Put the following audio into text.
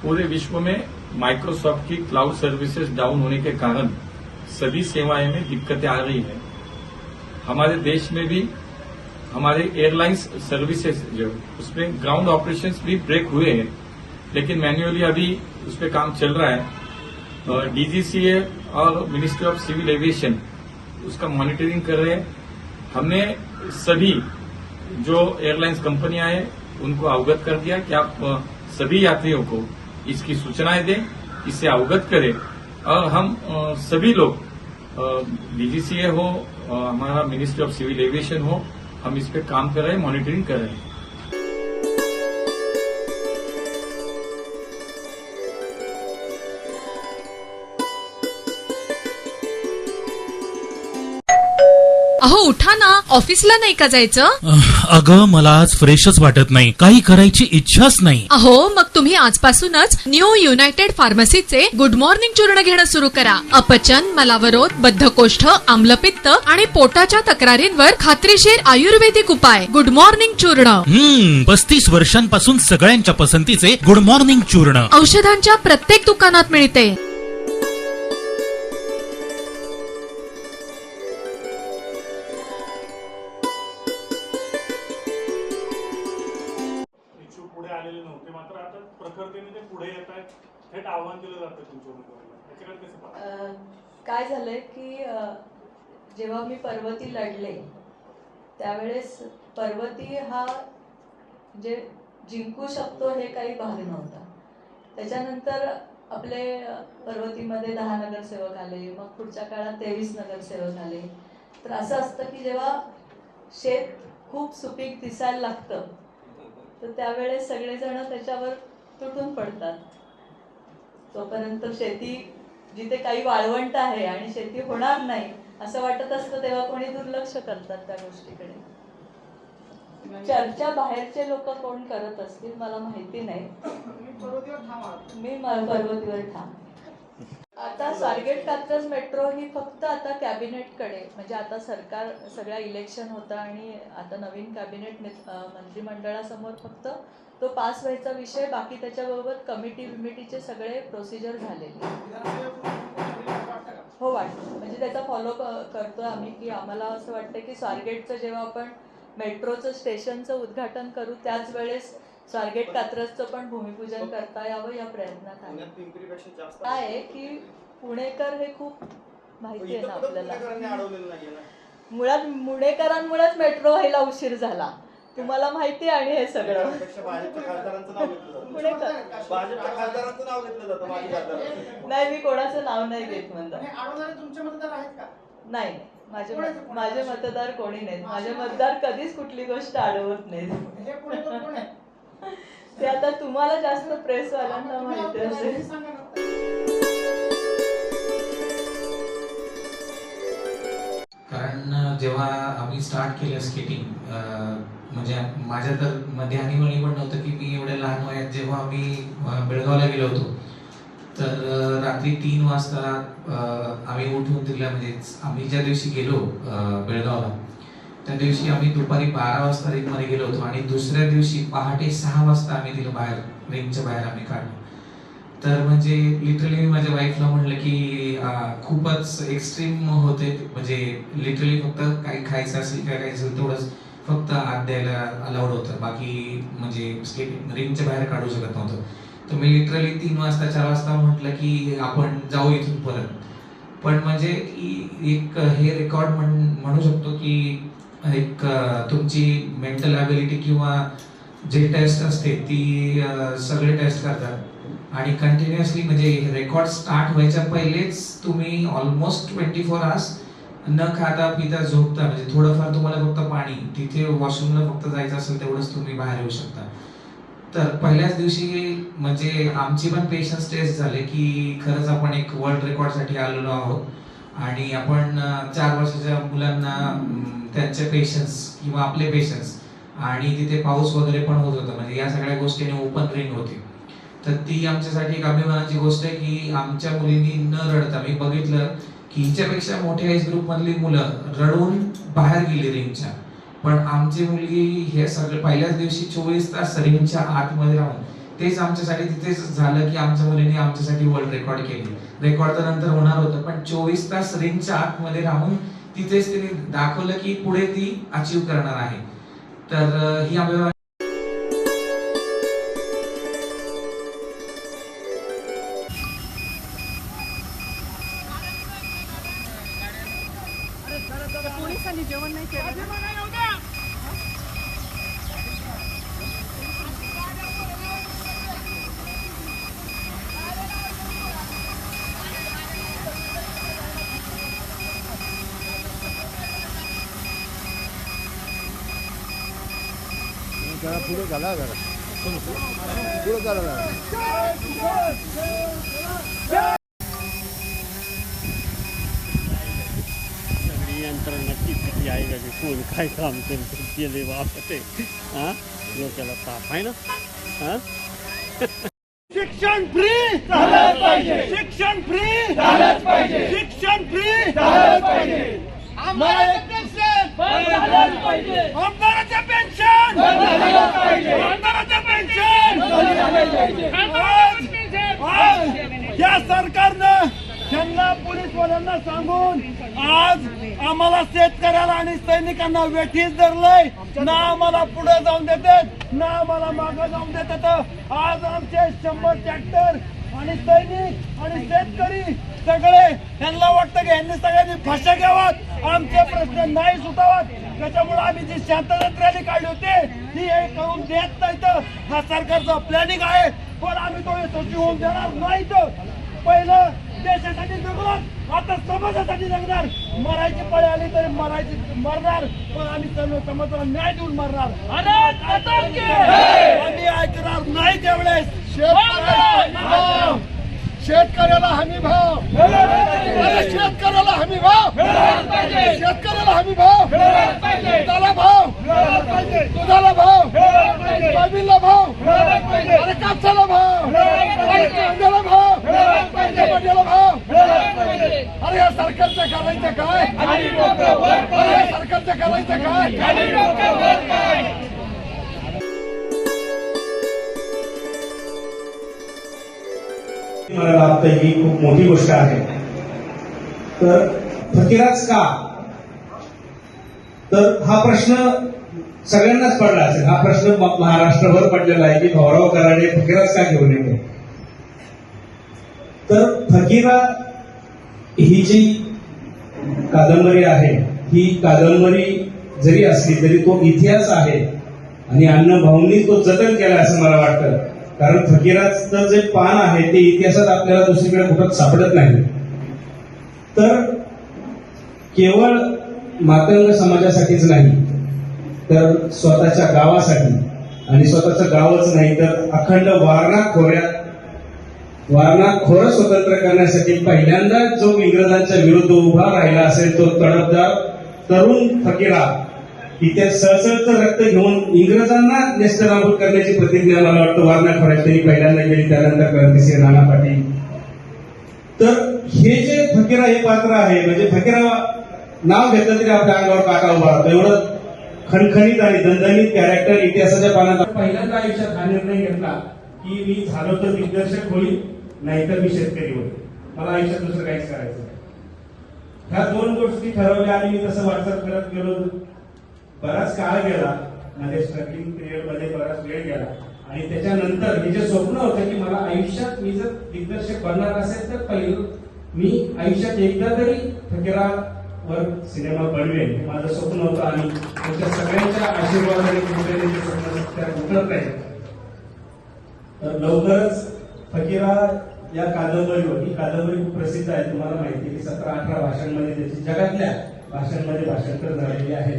पूरे विश्व में माइक्रोसॉफ्ट की क्लाउड सर्विसेज डाउन होने के कारण सभी सेवाएं में दिक्कतें आ रही हैं। हमारे देश में भी हमारे एयरलाइंस सर्विसेज जो उसमें ग्राउंड ऑपरेशंस भी ब्रेक हुए हैं, लेकिन मैन्युअली अभी उस पर काम चल रहा है। डीजीसीए और मिनिस्ट्री ऑफ सिविल एविएशन उसका मॉनिटरिंग कर रहे हैं। हमने सभी जो एयरलाइंस कंपनियां हैं उनको अवगत कर दिया कि आप सभी यात्रियों को इसकी सूचनाएं दें, इससे अवगत करें और हम सभी लोग डीजीसीए हो, हमारा मिनिस्ट्री ऑफ सिविल एविएशन हो, हम इस पे काम कर रहे हैं, मॉनिटरिंग कर रहे हैं। अहो उठा ना, ऑफिसला नाही का जायचं? अगं मला आज फ्रेशच वाटत नाही, काही करायची इच्छाच नाही. अहो मग तुम्ही आजपासूनच न्यू युनायटेड फार्मसीचे गुड मॉर्निंग चूर्ण घेणं सुरू करा. अपचन, मलावरोध, बद्धकोष्ठ, आम्लपित्त आणि पोटाच्या तक्रारींवर खात्रीशीर आयुर्वेदिक उपाय. गुड मॉर्निंग चूर्ण. 35 वर्षांपासून सगळ्यांच्या पसंतीचे गुड मॉर्निंग चूर्ण औषधांच्या प्रत्येक दुकानात मिळते. पुढे आलेले नव्हते, मात्र आता प्रखरतेने ते पुढे येत आहेत. थेट आव्हान दिलं जातं तुमच्या उमेदवाराला, याच्याकडे कसं पाहता? काय झालंय की जेव्हा मी पर्वती लढले त्यावेळेस पर्वती हा जे जिंकू शकतो हे काही भाग नव्हता. त्याच्यानंतर आपले पर्वतीमध्ये 10 नगरसेवक आले, मग पुढच्या काळात 23 नगरसेवक आले. तर असं असतं की जेव्हा शेत खूप सुपीक दिसायला लागतं तर त्यावेळेस सगळेजण त्याच्यावर तुटून पडतात. तोपर्यंत शेती जिथे काही वाळवंट आहे आणि शेती होणार नाही असं वाटत असतं तेव्हा कोणी दुर्लक्ष करतात त्या गोष्टीकडे. चर्चा बाहेरचे लोक कोण करत असतील मला माहिती नाही. मी पर्वतीवर ठाम. आता स्वारगेट कात्रज मेट्रो ही फक्त आता कॅबिनेटकडे, म्हणजे आता सरकार सगळ्या इलेक्शन होतं आणि आता नवीन कॅबिनेट मंत्रिमंडळासमोर फक्त तो पास व्हायचा विषय, बाकी त्याच्याबरोबर कमिटीचे सगळे प्रोसिजर झालेले. हो वाटतं, म्हणजे त्याचा फॉलो करतोय आम्ही की आम्हाला असं वाटतं की स्वारगेटचं जेव्हा आपण मेट्रोचं स्टेशनचं उद्घाटन करू त्याच वेळेस स्वारगेट कात्रजचं पण भूमिपूजन करता यावं या प्रयत्नात आहे. काय आहे की पुणेकर हे खूप माहिती आहे ना आपल्याला. मुळात पुणेकरांमुळेच मेट्रो व्हायला उशीर झाला, तुम्हाला माहिती आहे. आणि हे सगळं नाही, मी कोणाचं नाव नाही घेत म्हणलं. नाही, माझे मतदार कोणी नाहीत. माझे मतदार कधीच कुठली गोष्ट अडवत नाहीत. ते आता तुम्हाला जास्त प्रेसवाल्यांना माहिती असेल. कारण जेव्हा आम्ही स्टार्ट केलं स्केटिंग, म्हणजे माझ्या तर मध्ये आणि वळी पण नव्हतं की मी एवढ्या लहान वयात जेव्हा आम्ही बेळगावला गेलो होतो तर रात्री 3 वाजता आम्ही उठून दिला. म्हणजे आम्ही ज्या दिवशी गेलो बेळगावला त्या दिवशी आम्ही दुपारी 12 वाजता रिंगमध्ये गेलो होतो आणि दुसऱ्या दिवशी पहाटे 6 वाजता आम्ही दिलं बाहेर, रिंगच्या बाहेर आम्ही काढलो. तर म्हणजे लिटरली मी माझ्या वाईफला म्हणलं की खूपच एक्स्ट्रीम होते. म्हणजे लिटरली फक्त काही खायचं असेल काय असेल तेवढंच फक्त आत द्यायला अलाउड होतं, बाकी म्हणजे रिंगच्या बाहेर काढू शकत नव्हतं. तर मी लिटरली 3 वाजता 4 वाजता म्हटलं की आपण जाऊ इथून परत. पण म्हणजे एक हे रेकॉर्ड म्हणू शकतो की एक तुमची मेंटल ॲबिलिटी किंवा जे टेस्ट असते ती सगळे टेस्ट करतात आणि कंटिन्युअसली म्हणजे रेकॉर्ड स्टार्ट व्हायच्या पहिलेच तुम्ही ऑलमोस्ट 24 आवर्स न खाता पिता झोपता. म्हणजे थोडंफार तुम्हाला फक्त पाणी, तिथे वॉशरूमला फक्त जायचं असेल तेवढंच तुम्ही बाहेर येऊ शकता. तर पहिल्याच दिवशी म्हणजे आमची पण पेशन्स टेस्ट झाले की खरंच आपण एक वर्ल्ड रेकॉर्डसाठी आलेलो आहोत आणि आपण 4 वर्षाच्या मुलांना त्यांचे पेशन्स किंवा आपले पेशन्स, आणि तिथे पाऊस वगैरे पण होत होता. म्हणजे या सगळ्या गोष्टीने ओपन रिंग होती. तर ती आमच्यासाठी एक अभिमानाची गोष्ट आहे की आमच्या मुलींनी न रडता, मी बघितलं की हिच्यापेक्षा मोठ्या एज ग्रुप मधली मुलं रडून बाहेर गेली रिंगच्या, पण आमची मुलगी हे सगळं पहिल्याच दिवशी 24 तास रिंगच्या आतमध्ये राहून तेच आमच्यासाठी तिथेच झालं की आमच्या मुलीने आमच्यासाठी वर्ल्ड रेकॉर्ड केली. रेकॉर्ड तर नंतर होणार होतं, पण 24 तास रिंगच्या आतमध्ये राहून तिथेच तिने दाखवलं की पुढे ती अचीव करणार आहे. तर ही आम्हाला पोलिसांनी जेवण नाही केलं. पुढे झाला जरा पुढे झाला. सगळी यंत्रणा किती आहे का, कोण काय काम केले बाप ते, हा डोक्याला ताप आहे ना. हा शिक्षण फ्री झालंच पाहिजे, शिक्षण फ्री झालंच पाहिजे, शिक्षण फ्री झालंच पाहिजे. आमदाराचं पेन्शन झालंच पाहिजे, आमदाराचं पेन्शन झालंच पाहिजे, आमदाराचं पेन्शन झालंच पाहिजे. आज या सरकारनं त्यांना पोलीसवाल्यांना सांगून आज आम्हाला शेतकऱ्याला आणि सैनिकांना वेठीस धरलंय. ना आम्हाला पुढे जाऊन देतात ना आम्हाला मागे जाऊन देतात. आज आमचे 100 ट्रॅक्टर आणि सैनिक आणि शेतकरी सगळे यांना वाटतं की यांनी सगळ्यांनी फाशा घ्यावात, आमचे प्रश्न नाही सुटावात. त्याच्यामुळे आम्ही जी शांतता रॅली काढली होती ती हे करून देत नाही. तर हा सरकारचा प्लॅनिंग आहे, पण आम्ही तो यशस्वी होऊन देणार नाही. तर पहिलं देशासाठी जगणार, आता समाजासाठी जगणार. मरायची पळी आली तरी मरणार, पण आम्ही समाजाला न्याय देऊन मरणार. आम्ही ऐकणार नाही त्यावेळेस. शेतकऱ्याला हमी भाव, शेतकऱ्याला हमी भाव, शेतकऱ्याला हमी भाव, दुधाला भाव, दुधाला भाव, सोयाबीनला भाव, अरे कापसाला भाव, कांद्याला भाव, टमाट्याला भाव. अरे या सरकारचं करायचं काय, अरे या सरकारचं करायचं काय. मला लाभतं ही खूप मोठी गोष्ट आहे. तर फकीराच का, तर हा प्रश्न सगळ्यांनाच पडला असेल. हा प्रश्न महाराष्ट्रभर पडलेला आहे की भाऊराव कराडे फकीराच का घेऊन येतो. तर फकीरा ही जी कादंबरी आहे ही कादंबरी जरी असली तरी तो इतिहास आहे आणि अण्णाभाऊंनी तो जतन केला असं मला वाटतं. कारण फकीराचं जे पान आहे ते इतिहासात आपल्याला दुसरीकडे कुठं सापडत नाही. तर केवळ मातंग समाजासाठीच नाही तर स्वतःच्या गावासाठी, आणि स्वतःचं गावच नाही तर अखंड वारणा खोरं स्वतंत्र करण्यासाठी पहिल्यांदा जो इंग्रजांच्या विरुद्ध उभा राहिला असेल तो तडफदार तरुण फकीरा, की त्या सळसळचं रक्त घेऊन इंग्रजांना नेस्तनाबूत करण्याची प्रतिज्ञा मला वाटतं वारणा खोऱ्यात त्यांनी पहिल्यांदा केली. त्यानंतर क्रांतिसिंह नाना पाटील. तर हे जे फकीरा हे पात्र आहे, म्हणजे फकीरा नाव घेतलं तरी आपल्या अंगावर काटा उभा राहतो. एवढं खणखणीत आणि दणदणीत कॅरेक्टर इतिहासाच्या पानात. पहिल्यांदा आयुष्यात हा निर्णय घेतला की मी झालो तर दिग्दर्शक होईल, नाहीतर मी शेतकरी होईल. मला आयुष्यात दुसरं काहीच करायचं नाही. ह्या दोन गोष्टी ठरवल्या आणि मी तसं वाटचाल करत गेलो. बराच काळ गेला, माझ्या स्ट्रगलिंग पिरियड मध्ये बराच वेळ गेला आणि त्याच्यानंतर हे जे स्वप्न होतं की मला आयुष्यात मी जर दिग्दर्शक बनणार असेल तर पहिलं मी आयुष्यात एकदा तरी फकीरावर सिनेमा बनवेन हे माझं स्वप्न होतं. आणि त्याच्या सगळ्यांच्या आशीर्वादाने कुठेतरी स्वप्न उतरत आहे. तर लवकरच फकीरा या कादंबरीवर, ही कादंबरी खूप प्रसिद्ध आहे, तुम्हाला माहिती आहे की 17-18 भाषांमध्ये त्याची जगातल्या भाषांमध्ये भाषांतर झालेली आहे.